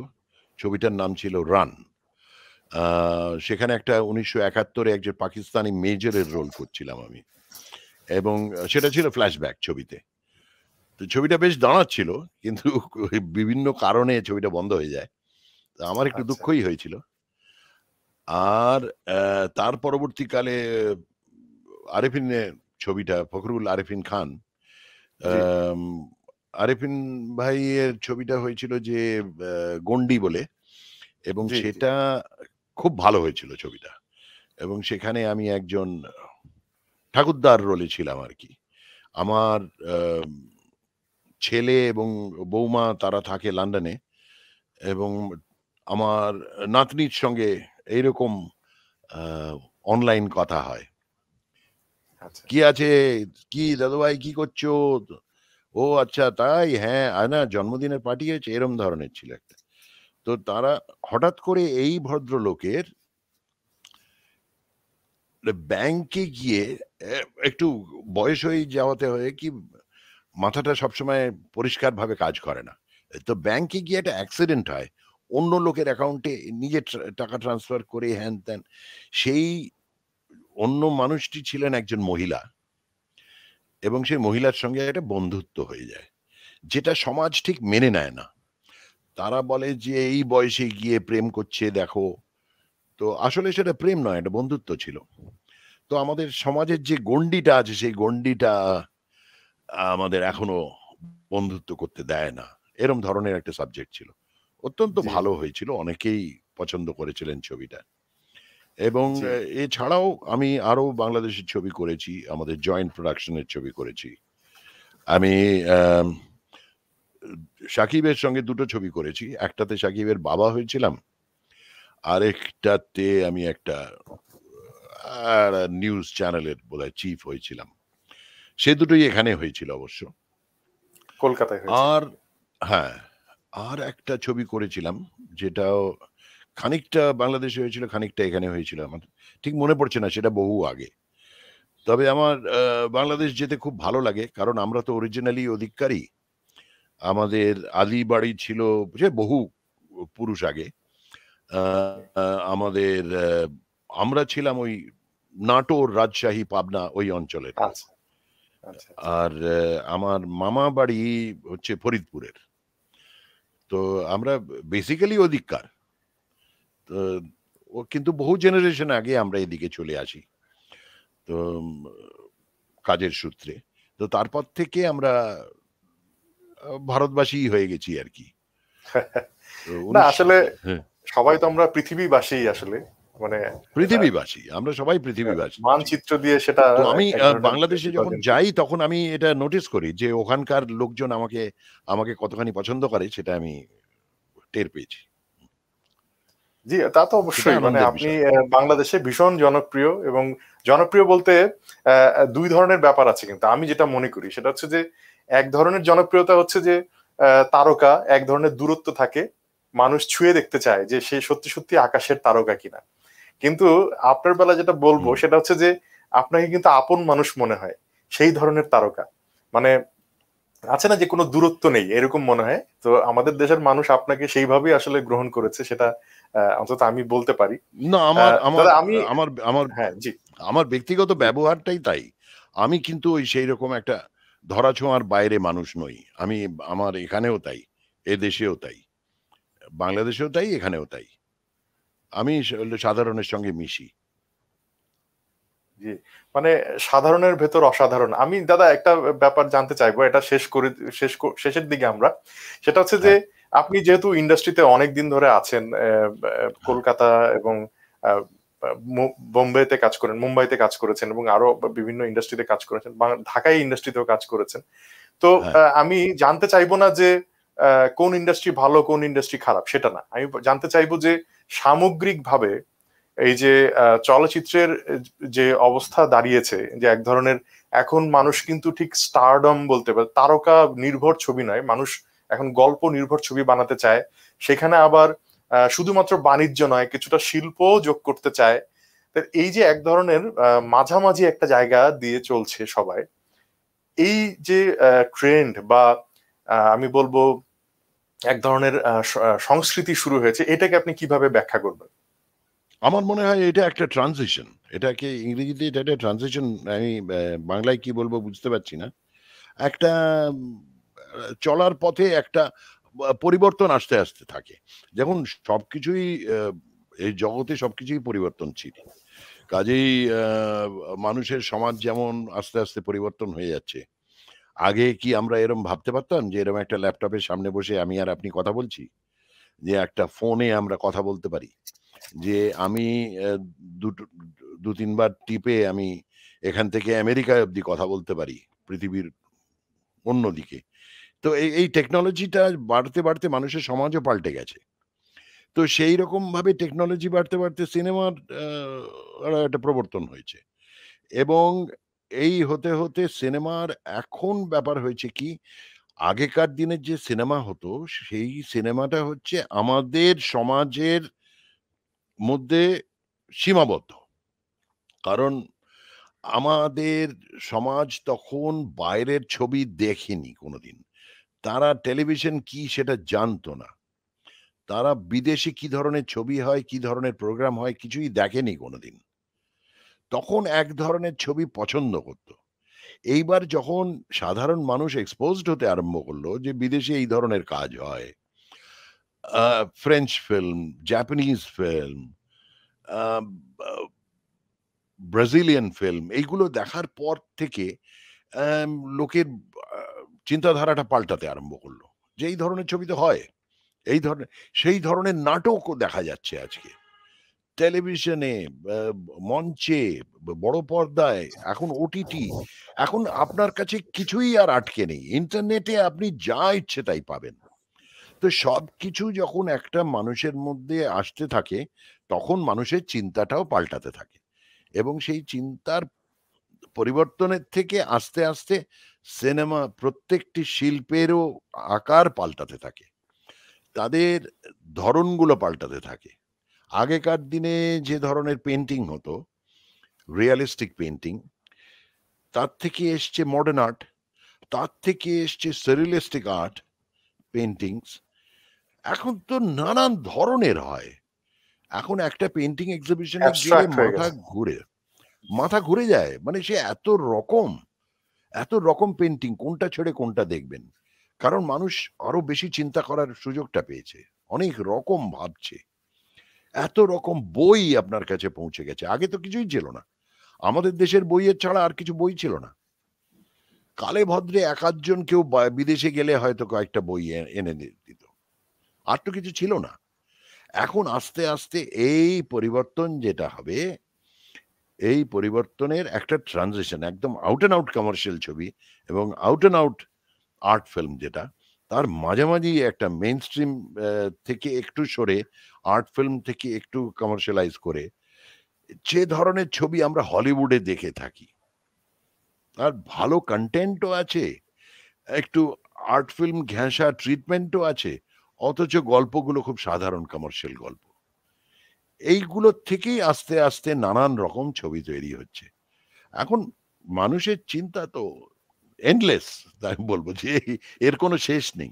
ছবিটার নাম ছিল 'রান'। আ সেখানে একটা ১৯৭১ একজন পাকিস্তানি মেজরের রোল করছিলাম আমি। এবং সেটা ছিল ফ্ল্যাশব্যাক ছবিতে। তো ছবিটা বেশ দাঁড়াচ্ছিল, কিন্তু বিভিন্ন কারণে ছবিটা বন্ধ হয়ে যায়। তো আমার একটু আচ্ছা, দুঃখই হয়েছিল। আর তার পরবর্তীকালে আরেফিনের ছবিটা, ফখরুল আরেফিন খান, জি, আম আরেফিন ভাইয়ের ছবিটা হয়েছিল যে 'গন্ডি' বলে, এবং জি, জি, সেটা খুব ভালো হয়েছিল ছবিটা। এবং সেখানে আমি একজন ঠাকুরদার রোলে ছিলাম আরকি। আমার আম ছেলে এবং বৌমা তারা থাকে লন্ডনে, এবং আমার নাতনির সঙ্গে এইরকম আ অনলাইন কথা হয়। আচ্ছা, "কি আছে? কি দাদুভাই কি করছো?" "ও আচ্ছা তাই? হ্যাঁ, না জন্মদিনের পার্টি হয়েছে?" এরম ধরনের ছিল একটা। তো তারা হঠাৎ করে এই ভদ্রলোকের ব্যাংকে গিয়ে এ একটু বয়স হয়ে যাওয়াতে হয়ে কি মাথাটা সবসময় পরিষ্কারভাবে কাজ করে না। তো ব্যাংকে গিয়ে একটা অ্যাক্সিডেন্ট হয়। অন্য লোকের অ্যাকাউন্টে নিজে টাকা ট্রান্সফার করে হ্যান-ত্যান। সেই অন্য মানুষটি ছিলেন একজন মহিলা, এবং সেই মহিলার সঙ্গে একটা বন্ধুত্ব হয়ে যায়। যেটা সমাজ ঠিক মেনে নেয় না। তারা বলে যে এই বয়সে গিয়ে প্রেম করছে দেখো। তো আসলে সেটা প্রেম নয়, এটা বন্ধুত্ব ছিল। তো আমাদের সমাজের যে গণ্ডিটা আছে সেই গণ্ডিটা আমাদের এখনো বন্ধুত্ব করতে দেয় না। এরম ধরনের একটা সাবজেক্ট ছিল। অত্যন্ত জি, ভালো হয়েছিল। অনেকেই পছন্দ করেছিলেন ছবিটা। এবং জি, এছাড়াও আমি আরো বাংলাদেশের ছবি করেছি। আমাদের জয়েন্ট প্রোডাকশন এর ছবি করেছি। আমি আম শাকিবের সঙ্গে ২ টো ছবি করেছি। একটাতে শাকিবের বাবা হয়েছিলাম। আরেকটাতে আমি একটা নিউজ চ্যানেলের বোধহয় চিফ হয়েছিলাম। সে দুটোই এখানে হয়েছিল অবশ্য। কলকাতায় হয়েছিল। আর হ্যাঁ, আর একটা ছবি করেছিলাম যেটাও খানিকটা বাংলাদেশে হয়েছিল, খানিকটা এখানে হয়েছিল। আমার ঠিক মনে পড়ছে না, সেটা বহু আগে। তবে আমার বাংলাদেশ যেতে খুব ভালো লাগে। কারণ আমরা তো অরিজিনালি ওদিককারই। আমাদের আদি বাড়ি ছিল সে বহু পুরুষ আগে। আ আ আমাদের আমরা ছিলাম ওই নাটোর, রাজশাহী, পাবনা ওই অঞ্চলের। আচ্ছা, আচ্ছা, আচ্ছা। আর আমার মামা বাড়ি হচ্ছে ফরিদপুরের। তো আমরা বেসিক্যালি ওদিককার। তো ও কিন্তু বহু জেনারেশন আগে আমরা এদিকে চলে আসি। তো কাজের সূত্রে। তো তারপর থেকে আমরা ভারতবাসীই হয়ে গেছি আরকি। তো না ১৯ আসলে হ্যাঁ, সবাই তো আমরা পৃথিবীবাসী আসলে। মানে এটা পৃথিবীবাসী। আমরা সবাই পৃথিবীবাসী। মানচিত্র দিয়ে সেটা তো আমি এক ধরনের বাংলাদেশে যখন রিপ্রেজেন্ট করি। যাই তখন আমি এটা নোটিস করি যে ওখানকার লোকজন আমাকে আমাকে কতখানি পছন্দ করে সেটা আমি টের পেয়েছি। জি, তা তো সেটা অবশ্যই। মানে আনন্দের আপনি বিষয়। বাংলাদেশে ভীষণ জনপ্রিয় এবং জনপ্রিয় বলতে ২ ধরনের ব্যাপার আছে কিন্তু। আমি যেটা মনে করি সেটা হচ্ছে যে, এক ধরনের জনপ্রিয়তা হচ্ছে যে তারকা, এক ধরনের দূরত্ব থাকে। মানুষ ছুঁয়ে দেখতে চায় যে সে সত্যি, সত্যি আকাশের তারকা কিনা। কিন্তু আপনার বেলায় যেটা বলব হুম। সেটা হচ্ছে যে, আপনাকে কিন্তু আপন মানুষ মনে হয়। সেই ধরনের তারকা। মানে আছে না যে কোনো দূরত্ব নেই এরকম মনে হয়। তো আমাদের দেশের মানুষ আপনাকে সেইভাবেই আসলে গ্রহণ করেছে সেটা অন্তত আমি বলতে পারি। না আমার আমার দাদা আমি আমার আমার হ্যাঁ, জি, আমার ব্যক্তিগত জি। ব্যবহারটাই তাই। আমি কিন্তু ওই সেইরকম একটা ধরা-ছোঁয়ার বাইরে মানুষ নই। আমি আমার এখানেও তাই, এদেশেও তাই। বাংলাদেশেও তাই, এখানেও তাই। আমি সাধারণের সঙ্গে মিশি। জি। মানে সাধারণের ভেতর অসাধারণ। আমি দাদা একটা ব্যাপার জানতে চাইবো। এটা শেষের দিকে আমরা। সেটা হচ্ছে যে হ্যাঁ, আপনি যেহেতু ইন্ডাস্ট্রিতে অনেকদিন ধরে আছেন, হ্যাঁ, কলকাতা এবং আ আ বোম্বেতে কাজ করেন, মুম্বাইতে কাজ করেছেন এবং আরো বিভিন্ন ইন্ডাস্ট্রিতে কাজ করেছেন। ঢাকাই ইন্ডাস্ট্রিতেও কাজ করেছেন। তো হ্যাঁ। আমি জানতে চাইবো না যে কোন ইন্ডাস্ট্রি ভালো, কোন ইন্ডাস্ট্রি খারাপ সেটা না। আমি জানতে চাইবো যে সামগ্রিকভাবে এই যে চলচ্চিত্রের যে অবস্থা দাঁড়িয়েছে যে এক ধরনের এখন মানুষ কিন্তু ঠিক স্টারডম বলতে পারে তারকা নির্ভর ছবি নয়, মানুষ এখন গল্প নির্ভর ছবি বানাতে চায়। সেখানে আবার শুধুমাত্র বাণিজ্য নয়, কিছুটা শিল্পও যোগ করতে চায়। এই যে এক ধরনের মাঝামাঝি একটা জায়গা দিয়ে চলছে সবাই, এই যে ট্রেন্ড বা আমি বলবো এক ধরনের সংস্কৃতি শুরু হয়েছে, এটাকে আপনি কিভাবে ব্যাখ্যা করবেন? আমার মনে হয় এটা একটা ট্রানজিশন। এটাকে ইংরেজিতে এটা একটা ট্রানজিশন, আমি বাংলায় কি বলবো বুঝতে পারছি না। একটা চলার পথে একটা পরিবর্তন আসতে, আসতে থাকে। দেখুন সবকিছুই এই জগতে সবকিছুই পরিবর্তনশীল। কাজেই মানুষের সমাজ যেমন আস্তে, আস্তে পরিবর্তন হয়ে যাচ্ছে। আগে কি আমরা এরম ভাবতে পারতাম যে এরম একটা ল্যাপটপের সামনে বসে আমি আর আপনি কথা বলছি? যে একটা ফোনে আমরা কথা বলতে পারি? যে আমি অ্যা দুটো ২-৩ বার টিপে আমি এখান থেকে আমেরিকা অব্দি কথা বলতে পারি, পৃথিবীর অন্যদিকে। তো এই টেকনোলজিটা বাড়তে, বাড়তে মানুষের সমাজও পাল্টে গেছে। তো সেইরকমভাবে টেকনোলজি বাড়তে, বাড়তে সিনেমার একটা প্রবর্তন হয়েছে। এবং এই হতে, হতে সিনেমার এখন ব্যাপার হয়েছে কি, আগেকার দিনের যে সিনেমা হতো, সেই সিনেমাটা হচ্ছে আমাদের সমাজের মধ্যে সীমাবদ্ধ। কারণ আমাদের সমাজ তখন বাইরের ছবি দেখেনি কোনোদিন। তারা টেলিভিশন কি সেটা জানতো না। তারা বিদেশে কি ধরনের ছবি হয়, কি ধরনের প্রোগ্রাম হয় কিছুই দেখেনি কোনোদিন। তখন এক ধরনের ছবি পছন্দ করত। এইবার যখন সাধারণ মানুষ এক্সপোজড হতে আরম্ভ করলো যে বিদেশে এই ধরনের কাজ হয়। ফ্রেঞ্চ ফিল্ম, জাপানিজ ফিল্ম, আ বা ব্রাজিলিয়ান ফিল্ম এইগুলো দেখার পর থেকে লোকের আ চিন্তাধারাটা পাল্টাতে আরম্ভ করলো। যে এই ধরনের ছবি তো হয়। এই ধরনের সেই ধরনের নাটকও দেখা যাচ্ছে আজকে। টেলিভিশনে, আ মঞ্চে, বড় পর্দায়, এখন ওটিটি। এখন আপনার কাছে কিছুই আর আটকে নেই। ইন্টারনেটে আপনি যা ইচ্ছে তাই পাবেন। তো সবকিছু যখন একটা মানুষের মধ্যে আসতে থাকে, তখন মানুষের চিন্তাটাও পাল্টাতে থাকে। এবং সেই চিন্তার পরিবর্তনের থেকে আস্তে, আস্তে সিনেমা প্রত্যেকটি শিল্পেরও আকার পাল্টাতে থাকে। তাদের ধরনগুলো পাল্টাতে থাকে। আগেকার দিনে যে ধরনের পেইন্টিং হতো, রিয়ালিস্টিক পেইন্টিং, তার থেকে এসছে মডার্ন আর্ট, তার থেকে এসছে সাররিয়ালিস্টিক আর্ট, পেইন্টিংস। এখন তো নানান ধরনের হয়। এখন একটা পেইন্টিং এক্সিবিশনে গেলে অ্যাবস্ট্রাক্ট হয়ে গেছে। মাথা ঘুরে যায়। মানে সে এত রকম পেইন্টিং কোনটা ছেড়ে কোনটা দেখবেন। কারণ মানুষ আরো বেশি চিন্তা করার সুযোগটা পেয়েছে। অনেক রকম ভাবছে। এত রকম বই আপনার কাছে পৌঁছে গেছে। আগে তো কিছুই ছিল না। আমাদের দেশের বইয়ের ছাড়া আর কিছু বই ছিল না। কালে ভদ্রে এক আধজন কেউ বিদেশে গেলে হয়তো কয়েকটা বই এনে দিত। আর তো কিছু ছিল না। এখন আস্তে, আস্তে এই পরিবর্তন যেটা হবে, এই পরিবর্তনের একটা ট্রানজিশন একদম আউট অ্যান্ড আউট কমার্শিয়াল ছবি এবং out and out art film যেটা, তার মাঝামাঝি একটা মেইনস্ট্রিম থেকে একটু সরে আর্ট ফিল্ম থেকে একটু কমার্শিয়ালাইজ করে যে ধরনের ছবি আমরা হলিউডে দেখে থাকি। আর ভালো কনটেন্টও আছে, একটু আর্ট ফিল্ম ঘেঁষা ট্রিটমেন্টও আছে। অথচ গল্পগুলো খুব সাধারণ কমার্শিয়াল গল্প। এইগুলোর থেকেই আস্তে, আস্তে নানান রকম ছবি তৈরি হচ্ছে। এখন মানুষের চিন্তা তো এন্ডলেস, তাই বলব যে এর কোনো শেষ নেই।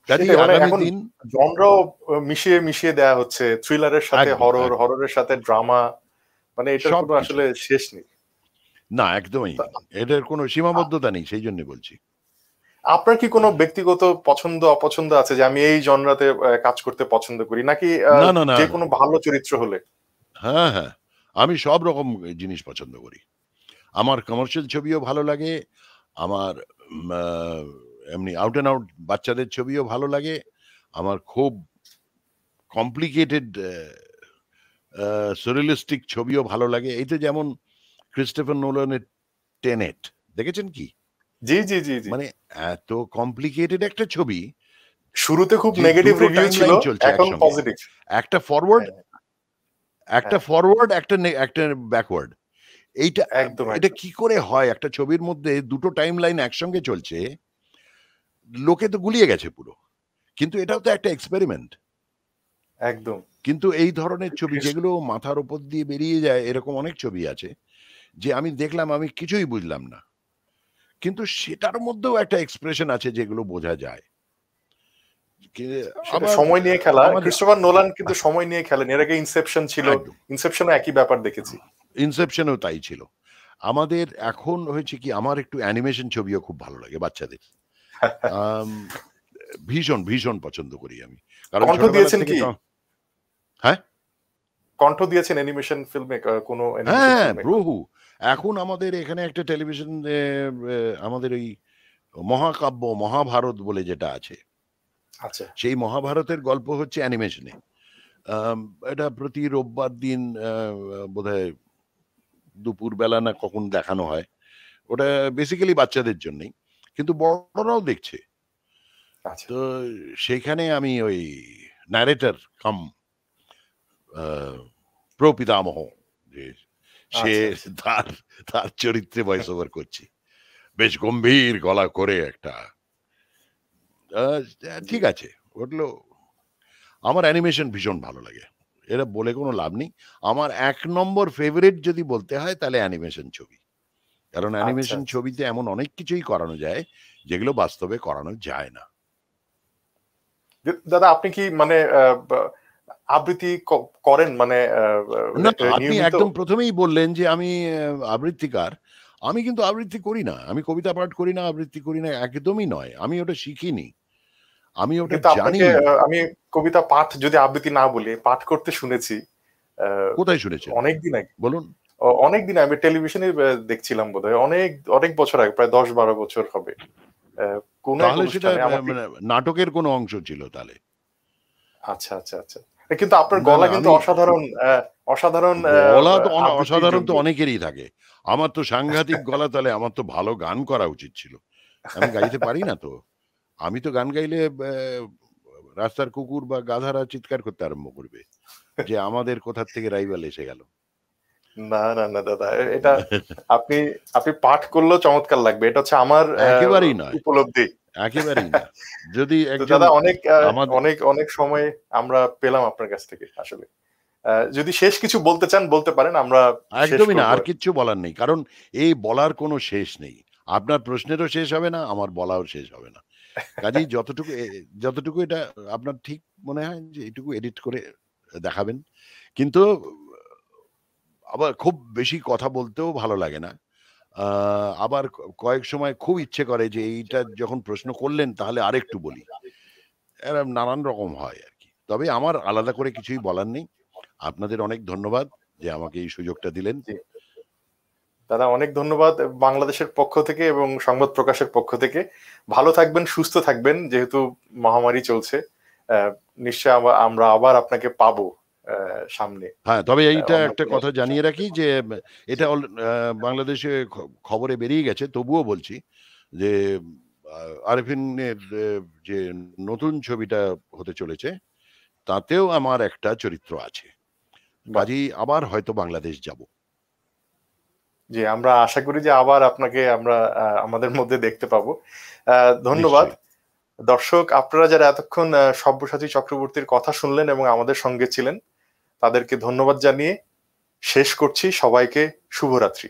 কাজেই সেটাই, মানে আগামী এখন দিন জনরাও মিশিয়ে মিশিয়ে দেয়া হচ্ছে। থ্রিলারের সাথে একদম, হরর, একদম। হররের সাথে ড্রামা, মানে এটার কোনো সবকিছু। আসলে শেষ নেই। না, একদমই তা নেই। এটার কোনো আ- সীমাবদ্ধতা নেই, সেইজন্যে বলছি। আপনার কি কোনো ব্যক্তিগত পছন্দ অপছন্দ আছে যে আমি এই জনরাতে কাজ করতে পছন্দ করি, নাকি না, না, না, যে না। কোনো ভালো চরিত্র হলে? হ্যাঁ, হ্যাঁ। আমি সব রকম জিনিস পছন্দ করি। আমার কমার্শিয়াল ছবিও ভালো লাগে। আমার উম আ এমনি আউট অ্যান্ড আউট বাচ্চাদের ছবিও ভালো লাগে। আমার খুব কমপ্লিকেটেড আ surrealistic ছবিও ভালো লাগে। এই তো যেমন ক্রিস্টোফার নোলানের 'টেনেট' দেখেছেন কি? জি, জি, জি, জি। মানে এত কমপ্লিকেটেড একটা ছবি শুরুতে খুব যে নেগেটিভ দুটো রিভিউ ছিল, টাইমলাইন চলছে এখন একসঙ্গে। পজিটিভ। একটা ফরওয়ার্ড, হ্যাঁ, একটা হ্যাঁ, ফরওয়ার্ড, একটা ব্যাকওয়ার্ড। এইটা একদম, এটা একদম। কি করে হয় একটা ছবির মধ্যে দুটো টাইমলাইন একসঙ্গে চলছে? লোকে তো গুলিয়ে গেছে পুরো। কিন্তু এটাও তো একটা এক্সপেরিমেন্ট। একদম। কিন্তু এই ধরনের ছবি যেগুলো মাথার উপর দিয়ে বেরিয়ে যায়, এরকম অনেক ছবি আছে যে আমি দেখলাম, আমি কিছুই বুঝলাম না। কিন্তু সেটার মধ্যেও একটা এক্সপ্রেশন আছে যেগুলো বোঝা যায়। সেটা আবার সময় নিয়ে খেলা। আমাদের ক্রিস্টোফার নোলান কিন্তু সময় নিয়ে খেলেন। এর আগে ইনসেপশন ছিল। একদম। ইনসেপশনও একই ব্যাপার দেখেছি। ইনসেপশনও তাই ছিল। আমাদের এখন হয়েছে কি, আমার একটু অ্যানিমেশন ছবিও খুব ভালো লাগে বাচ্চাদের। আম ভীষণ, ভীষণ পছন্দ করি আমি। কারণ কণ্ঠ ছোটবেলা দিয়েছেন থেকে কি? হ্যাঁ? কণ্ঠ দিয়েছেন অ্যানিমেশন ফিল্মে কোনো অ্যানিমেশন হ্যাঁ, ফিল্মে? বহু। এখন আমাদের এখানে একটা টেলিভিশন আমাদের ওই মহাকাব্য, মহাভারত বলে যেটা আছে, আচ্ছা। সেই মহাভারতের গল্প হচ্ছে অ্যানিমেশনে। আম এটা প্রতি রোববার দিন বোধহয় দুপুরবেলা না কখন দেখানো হয়। ওটা বেসিক্যালি বাচ্চাদের জন্যেই। কিন্তু বড়রাও দেখছে। আচ্ছা। তো সেইখানে আমি ওই ন্যারেটর কাম আ প্রপিতামহ, যে সে আচ্ছা, আচ্ছা। তার তার চরিত্রে ভয়েস ওভার করছি। বেশ গম্ভীর গলা করে একটা। আ জি। ঠিক আছে। ওগুলো আমার অ্যানিমেশন ভীষণ ভালো লাগে। এটা বলে কোনো লাভ নেই। আমার ১ নম্বর ফেভারিট যদি বলতে হয় তাহলে অ্যানিমেশন ছবি। কারণ আচ্ছা, অ্যানিমেশন আচ্ছা। ছবিতে এমন অনেক কিছুই করানো যায়, যেগুলো বাস্তবে করানো যায় না। দাদা আপনি কি মানে বা আবৃত্তি করেন মানে না, আপনি নিয়মিত? একদম ১ম এই বললেন যে আমি আবৃত্তিকার। আমি কিন্তু আবৃত্তি করি না। আমি কবিতা পাঠ করি না, আবৃত্তি করি না, একদমই নয়। আমি ওটা শিখিনি। আমি ওটা কিন্তু আপনাকে জানিও না। আমি কবিতা পাঠ যদি আবৃত্তি না বলি, পাঠ করতে শুনেছি। আ কোথায় শুনেছেন? অনেকদিন আগে। বলুন। অনেকদিন আগে টেলিভিশনে দেখছিলাম বোধহয়। অনেক, অনেক বছর আগে, প্রায় ১০-১২ বছর হবে। কোন এক তাহলে সেটা অনুষ্ঠানে আমার ঠিক মানে নাটকের কোনো অংশ ছিল তাহলে। আচ্ছা, আচ্ছা, আচ্ছা। কিন্তু আপনার না, গলা না, কিন্তু আমি অসাধারণ অসাধারণ গলা তো আবৃত্তির অসাধারণ তো যোগ্য। অনেকেরই থাকে। আমার তো সাংঘাতিক গলা, তাহলে আমার তো ভালো গান করা উচিত ছিল। আমি গাইতে পারি না তো। আমি তো গান গাইলে রাস্তার কুকুর বা গাধারা চিৎকার করতে আরম্ভ করবে যে, "আমাদের কোথার থেকে রাইভাল এসে গেল।" না, না, না দাদা। এটা আপনি আপনি পাঠ করলেও চমৎকার লাগবে। এটা হচ্ছে আমার একেবারেই নয়, উপলব্ধি। একেবারেই না। যদি তো একজন দাদা অনেক আমাদের অনেক অনেক সময় আমরা পেলাম আপনার কাছ থেকে আসলে। যদি শেষ কিছু বলতে চান বলতে পারেন। আমরা শেষ একদমই না, করব আর আরকি। কিচ্ছু বলার নেই। কারণ এই বলার কোনো শেষ নেই। আপনার প্রশ্নেরও শেষ হবে না, আমার বলাও শেষ হবে না। কাজেই যতটুকু এটা আপনার ঠিক মনে হয় যে এটুকু এডিট করে দেখাবেন। কিন্তু আবার খুব বেশি কথা বলতেও ভালো লাগে না। আ আবার কয়েক সময় খুব ইচ্ছে করে যে এইটা যখন প্রশ্ন করলেন তাহলে আরেকটু বলি। এরম নানান রকম হয় আরকি। তবে আমার আলাদা করে কিছুই বলার নেই। আপনাদের অনেক ধন্যবাদ যে আমাকে এই সুযোগটা দিলেন। জি। দাদা অনেক ধন্যবাদ বাংলাদেশের পক্ষ থেকে এবং সংবাদ প্রকাশের পক্ষ থেকে। ভালো থাকবেন, সুস্থ থাকবেন যেহেতু মহামারী চলছে। অ্যা নিশ্চয়ই আমরা আবার আপনাকে পাবো সামনে হ্যাঁ, তবে এইটা অন্য একটা কোনো কথা জানিয়ে অনুষ্ঠানে। রাখি যে এটা বাংলাদেশে খবরে বেরিয়ে গেছে। তবুও বলছি যে আ আরেফিনের যে নতুন ছবিটা হতে চলেছে, তাতেও আমার একটা চরিত্র আছে। বাহ! কাজেই আবার হয়তো বাংলাদেশ যাব। জি, আমরা আশা করি যে আবার আপনাকে আমরা আমাদের মধ্যে দেখতে পাবো। ধন্যবাদ। নিশ্চয়ই। দর্শক আপনারা যারা এতক্ষণ সব্যসাচী চক্রবর্তীর কথা শুনলেন এবং আমাদের সঙ্গে ছিলেন, তাদেরকে ধন্যবাদ জানিয়ে শেষ করছি। সবাইকে শুভরাত্রি।